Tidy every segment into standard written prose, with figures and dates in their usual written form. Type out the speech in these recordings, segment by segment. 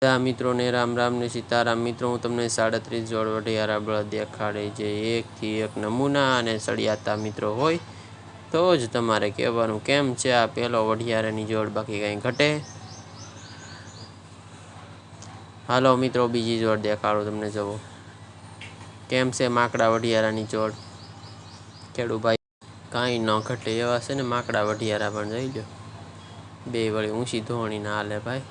મિત્રો ને રામ રામ ને સીતારામ। મિત્રો હું તમને 37 જોડ વઢિયારા બળદ દેખાડે જે એકથી એક નમૂના અને સળિયાતા મિત્રો હોય તો જ તમારે કહેવાનું કેમ છે આ પહેલો વઢિયારાની જોડ, બાકી કંઈ ઘટે। હાલો મિત્રો બીજી જોડ દેખાડો તમને, જુઓ કેમ છે માકડા વઢિયારાની જોડ। ખેડૂ ભાઈ કાંઈ ન ઘટે એવા છે ને માકડા વઢિયારા, પણ જોઈ લો બે વળી ઊંચી ધોણી ના હાલે ભાઈ।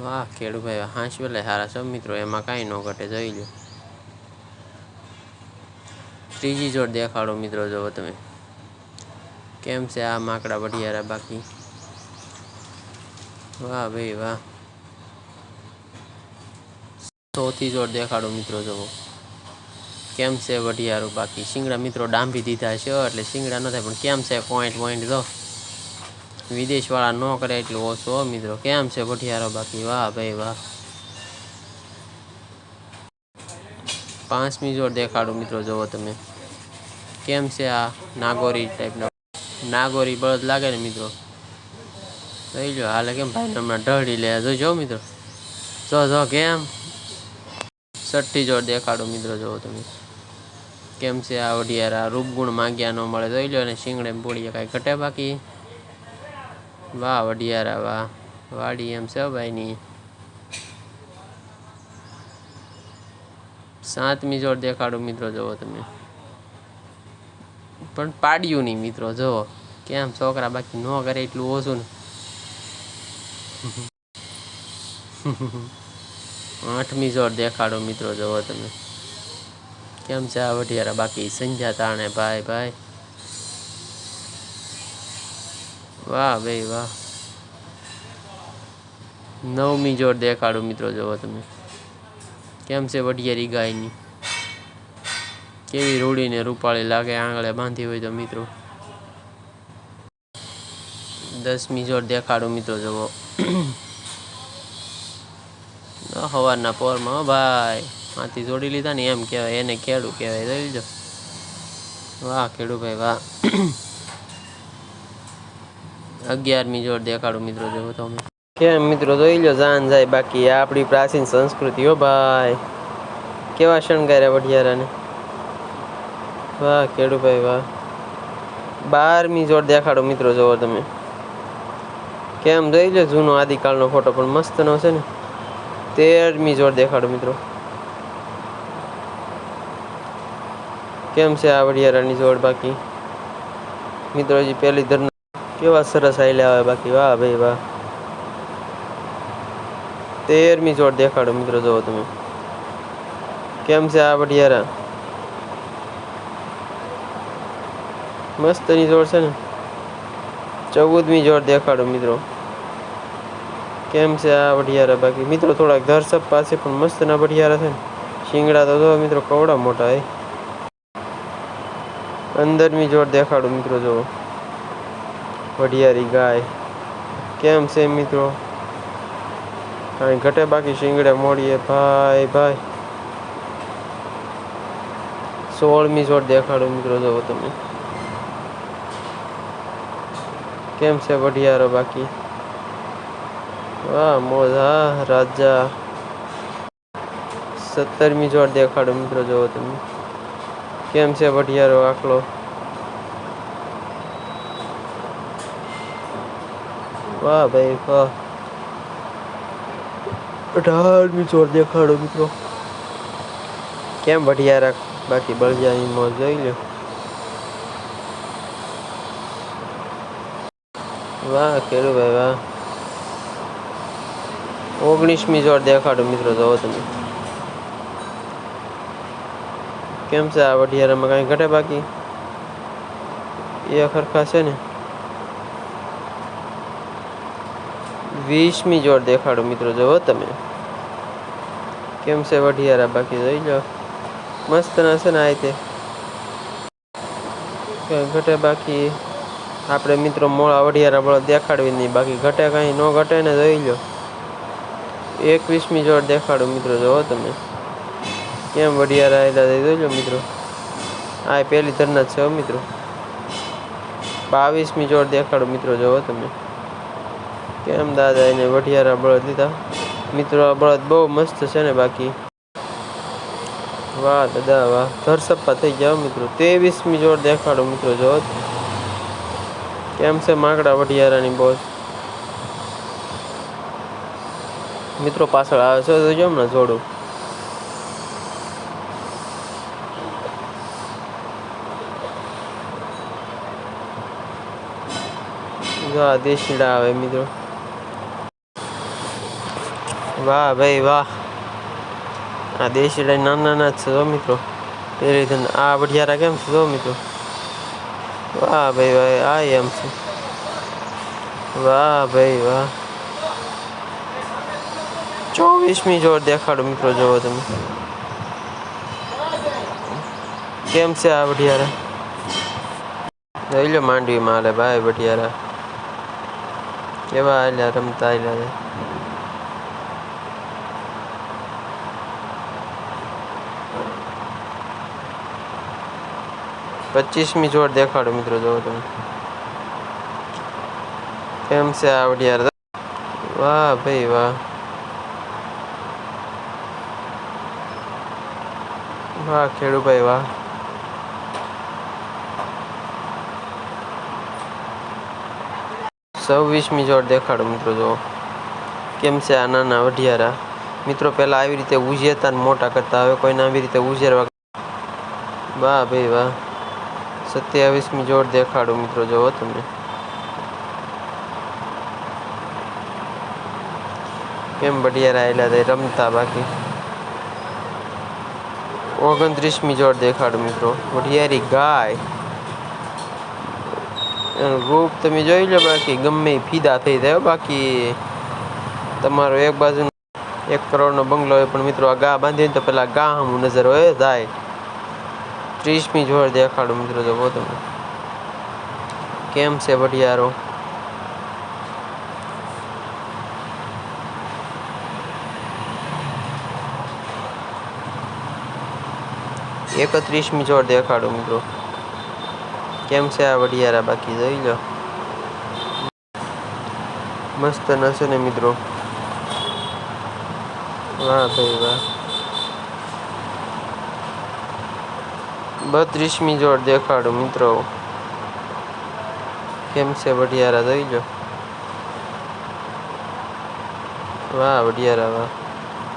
વાહ ખેડૂ ભાઈ હાંસ વેલે સારા છો મિત્રો, એમાં કાંઈ ન ઘટે જોઈ લો। ત્રીજી જોડ દેખાડો મિત્રો, જુઓ તમે કેમ છે આ માકડા વઢિયારા બાકી। વાહ ભાઈ વાહ। ચોથી જોડ દેખાડો મિત્રો, જુઓ કેમ છે વઢિયારું બાકી। શિંગડા મિત્રો ડાંભી દીધા છે એટલે શિંગડા ન થાય, પણ કેમ છે પોઈન્ટ પોઈન્ટ જો વિદેશવાળા ન કરે એટલું ઓછું મિત્રો। કેમ છે વઢિયારો બાકી, વાહ ભાઈ વાહ। પાંચમી જોડ દેખાડો મિત્રો, જુઓ તમે કેમ છે આ નાગોરી ટાઈપનો નાગોરી બળદ લાગે ને મિત્રો, જોઈ લો હાલે કેમ ભાઈ હમણાં ઢળી લે જોઈજો મિત્રો, જો કેમ। છઠ્ઠી જોડ દેખાડો મિત્રો, જુઓ તમે કેમ છે આ વઢિયારા। રૂપગુણ માંગ્યા ન મળે જોઈ લો, અને શિંગડે પોળીએ કાંઈ ઘટે બાકી। વાહ વઢિયારા વાહ, વાડી એમ છે ભાઈની। સાતમી જોડ દેખાડો મિત્રો, જુઓ તમે પણ પાડ્યું નહીં મિત્રો, જુઓ કેમ છોકરા બાકી ન કરે એટલું ઓછું ને। આઠમી જોડ દેખાડો મિત્રો, જુઓ તમે કેમ છે આ વઢિયારા બાકી। સંધ્યા તાણે ભાઈ ભાઈ, વાહ ભાઈ વાહ। નવમી જોડ દેખાડો મિત્રો, જુઓ તમે કેમ છે વઢિયારી ગાયની, કેવી રૂડીને રૂપાળી લાગે આંગળે બાંધી હોય તો મિત્રો। દસમી જોડ દેખાડો મિત્રો, જુઓ સવારના પોરમાં ભાઈ હાથી જોડી લીધા ને એમ કહેવાય, એને ખેડૂ કહેવાય જોઈ લો। વાહ ખેડૂ ભાઈ વાહ। 11મી જોડ દેખાડો મિત્રો, જુઓ તમે કેમ મિત્રો જોઈ લો જાન જાય બાકી। આ આપણી પ્રાચીન સંસ્કૃતિ હો ભાઈ, કેવા શણગાર્યા વઢિયારાને, વાહ ખેડૂ ભાઈ વાહ। 12મી જોડ દેખાડો મિત્રો, જુઓ તમે કેમ જોઈ લો જૂનો આદિકાળનો ફોટો પણ મસ્ત નો છે ને। 13મી જોડ દેખાડો મિત્રો, કેમ છે આ વઢિયારાની જોડ બાકી મિત્રો। હજી પહેલી ધરના કેવા સરસ હાલ્યા આવે બાકી, વાહ ભાઈ વાહ। 13મી જોડ દેખાડો મિત્રો, જુઓ તમે કેમ છે આ વઢિયારા, મસ્તની જોડ છે ને। 14મી જોડ દેખાડો મિત્રો, કેમ છે આ વઢિયારા બાકી મિત્રો। થોડાક ધરસપ પાસે પણ મસ્ત ના વઢિયારા છે ને। શિંગડા તો જો મિત્રો કવડા મોટા હે। 15મી જોડ દેખાડો મિત્રો, જુઓ વઢિયારી ગાય કેમ છે મિત્રો, કાંઈ ઘટે બાકી શિંગડે મોડીએ ભાઈ ભાઈ। 16મી જોડ દેખાડો મિત્રો, જુઓ તમે કેમ છે વઢિયારો બાકી, વાહ મોજ હા રાજા। 17મી જોડ દેખાડો મિત્રો, જુઓ તમે કેમ છે વઢિયારો આખલો, વાહ ભાઈ વાહ। 18મી જોડ દેખાડો મિત્રો, કેમ વઢિયારા બાકી બળજાની મોજ જોઈ લો, વાહ ખેડૂ ભાઈ વાહ। 19મી જોડ દેખાડો મિત્રો, જુઓ તમે કેમ છે આ વઢિયારામાં કાંઈ ઘટે બાકી, એ ખરખા છે ને। 20મી જોડ દેખાડો મિત્રો, જુઓ તમે કેમ છે વઢિયારા બાકી જોઈ લો, મસ્ત ના છે ને। આ રીતે કાંઈ ઘટે બાકી આપણે મિત્રો મોળા વઢિયારા બળદ દેખાડવી નહીં, બાકી ઘટે કાંઈ ન ઘટે ને જોઈ લો। 21મી જોડ દેખાડો મિત્રો, જુઓ તમે કેમ વઢિયારા આવેલા જોઈ લો મિત્રો। આ પહેલી ધરના છે મિત્રો। 22મી જોડ દેખાડો મિત્રો, જુઓ તમે કેમ દાદા એને વઢિયારા બળદ લીધા। મિત્રો આ બળદ બહુ મસ્ત છે ને બાકી વાહ દાદા વાહ ધરસપ્પા થઈ જાવ મિત્રો 23મી જોડ દેખાડો મિત્રો જો કેમ છે માકડા વઢિયારાની બોસ મિત્રો પાછળ આવે છે જોજો હમણાં જોડું દેશીડા આવે મિત્રો વાહ ભાઈ વાહ આ દેશીડા નાના નાના જ છે જો મિત્રો પેલી ધન આ વઢિયારા કેમ છે જો મિત્રો વાહ ભાઈ વાહ આ એમ છે વાહ ભાઈ વાહ 24મી જોડ દેખાડો મિત્રો જોવો તમે કેમ છે આ વઢિયારા જોઈ લો માંડવીમાં હાલે ભાઈ વઢિયારા કેવા હાલ્યા રમતા હાલ્યા 25મી જોડ દેખાડો મિત્રો જોવો તમે કેમ છે આ વઢિયારા વાહ ભાઈ વાહ વાહ ખેડૂભાઈ વાહ 26મી જોડ દેખાડો મિત્રો જો કેમ છે આ નાના વઢિયારા મિત્રો પહેલા આવી રીતે ઉજેતા ને મોટા કરતા હવે કોઈને આવી રીતે ઉજેરવા વાહ ભાઈ વાહ 27મી જોડ દેખાડો મિત્રો જોવો તમે કેમ વઢિયારા આવેલા તે રમતા બાકી 29મી જોડ દેખાડો મિત્રો વઢિયારી ગાય રૂપ તમે જોઈ લો બાકી ગમે ફીદા થઈ જાય બાકી તમારો એક બાજુ 1 કરોડનો બંગલો હોય પણ મિત્રો આ ગા બાંધીને તો પેલા ગા હમું નજર હોય જાય 30મી જોડ દેખાડો મિત્રો જો તમે કેમ છે વઢિયારો એકત્રીસમી જોડ દેખાડો મિત્રો કેમ છે આ વઢિયારા બાકી જોઈ લો મસ્ત નશે ને મિત્રો વાહ ભાઈ વાહ 32મી જોડ દેખાડો મિત્રો કેમ છે વઢિયારા જોઈ લો વાહ વઢિયારા વાહ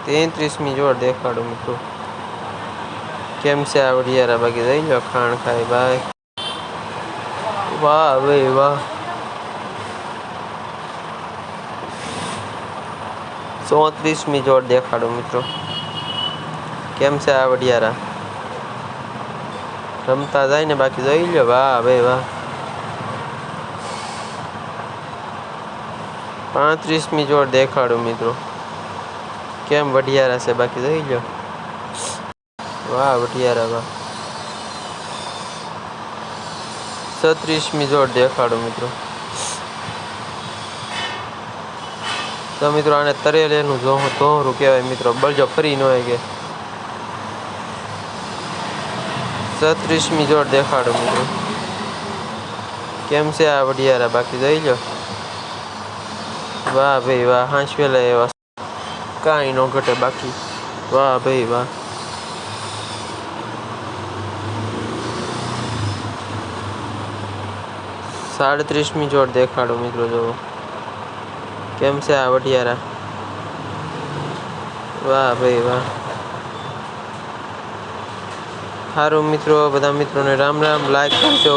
33મી જોડ દેખાડો મિત્રો કેમ છે આ વઢિયારા બાકી જોઈ લો ખાણ ખાય ભાઈ વાહ ભાઈ વાહ 34મી જોડ દેખાડો મિત્રો કેમ છે આ વઢિયારા રમતા જાય ને બાકી જોઈ લો વાહ ભાઈ વાહ 35મી જોડ દેખાડો મિત્રો કેમ વઢિયારા છે બાકી જોઈ લો વાહ વઢિયારા વાહ 36મી જોડ દેખાડો મિત્રો તો મિત્રો આને તરેલેનું ધોરું કહેવાય મિત્રો બળજો ફરી ન હોય કે 36મી જોડ દેખાડો મિત્રો કેમ છે આ વઢિયારા બાકી જોઈ લો વાહ ભાઈ વાહ હાંસવેલા એવા કાંઈ ન ઘટે બાકી વાહ ભાઈ વાહ 37મી જોડ દેખાડો મિત્રો જોવો કેમ છે આ વઢિયારા વાહ ભાઈ વાહ સારું મિત્રો બધા મિત્રોને રામ રામ લાઈક કરજો